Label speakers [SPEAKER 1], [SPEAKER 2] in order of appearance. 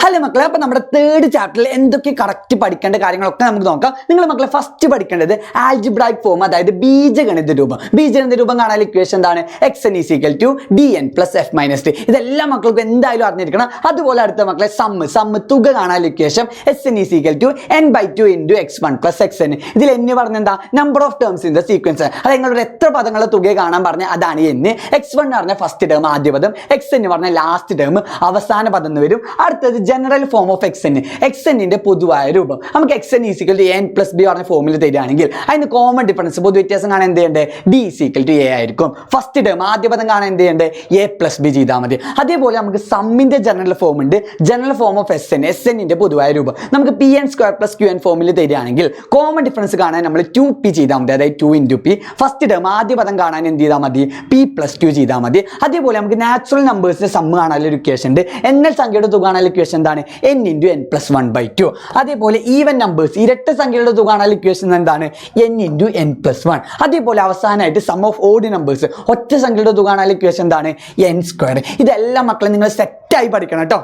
[SPEAKER 1] Hello മക്കളെ, അപ്പൊ നമ്മുടെ തേർഡ് ചാപ്റ്ററിൽ എന്തൊക്കെ കറക്റ്റ് പഠിക്കേണ്ട കാര്യങ്ങളൊക്കെ നമുക്ക് നോക്കാം. നിങ്ങൾ മക്കളെ ഫസ്റ്റ് പഠിക്കേണ്ടത് ആൽജിബ്രായിക് ഫോം, അതായത് ബീജഗണിത രൂപം. ബീജഗണിത രൂപം കാണാൻ ഇക്വേഷൻ എന്താണ്? xn = dn + f - t. ഇതെല്ലാം മക്കൾക്ക് എന്തായാലും അറിഞ്ഞിരിക്കണം. അതുപോലെ അടുത്ത മക്കളെ സമ്മ് തുക കാണാൻ equation sn = n/2 × x1 + xn. ഇതിൽ n പറഞ്ഞെന്താ? Number of terms in the sequence. അത് നിങ്ങളോട് എത്ര പദങ്ങളുടെ തുക കാണാൻ പറഞ്ഞ അതാണ് n. x1 എന്ന് പറഞ്ഞ ഫസ്റ്റ് ടേം ആദ്യ പദം, xn പറഞ്ഞ ലാസ്റ്റ് ടേം അവസാന പദം എന്ന് വരും. അടുത്തത് ജനറൽ ഫോം ഓഫ് xn. xnന്റെ പൊതുവായ രൂപം നമുക്ക് xn = n + b പറഞ്ഞ ഫോമിൽ തരികയാണെങ്കിൽ അതിന് കോമൺ ഡിഫറൻസ് പൊതു വ്യത്യാസം കാണാൻ എന്ത് ചെയ്യണ്ടേ? d = a ആയിരിക്കും. ഫസ്റ്റ് ടേം ആദ്യ പദം കാണാൻ എന്ത് ചെയ്യണ്ടേ? a + b ചെയ്താൽ മതി. അതേപോലെ നമുക്ക് സമ്മിന്റെ ജനറൽ ഫോം ഉണ്ട്. ജനറൽ ഫോം ഓഫ് xnന്റെ പൊതുവായ രൂപം നമുക്ക് pn² + qn ഫോമിൽ തരികയാണെങ്കിൽ കോമൺ ഡിഫറൻസ് കാണാൻ നമ്മൾ 2p ചെയ്താൽ മതി. അതായത് 2 × p. ഫസ്റ്റ് ടേം ആദ്യ പദം കാണാൻ എന്ത് ചെയ്താൽ മതി? p + 2 ചെയ്താൽ മതി. അതേപോലെ നമുക്ക് നാച്ചുറൽ നമ്പേഴ്സിന്റെ സമ്മ് കാണാനുള്ള ഒരു ഇക്വേഷൻ ഉണ്ട്. എണ്ണൽ സംഖ്യയുടെ തുക കാണാനുള്ള ഇക്വേഷൻ എന്താണ്? n × n + 1/2. അതേപോലെ ഈവൻ നമ്പേഴ്സ് ഇരട്ട സംഖ്യയുടെ തുക കാണാനുള്ള ഇക്വേഷൻ എന്താണ്? n × n + 1. അതേപോലെ അവസാനമായിട്ട് സം ഓഫ് ഓഡ് നമ്പേഴ്സ് ഒറ്റ സംഖ്യയുടെ തുക കാണാനുള്ള ഇക്വേഷൻ എന്താണ്? n². ഇതെല്ലാം മക്കളെ നിങ്ങൾ സെറ്റായി പഠിക്കണം കേട്ടോ.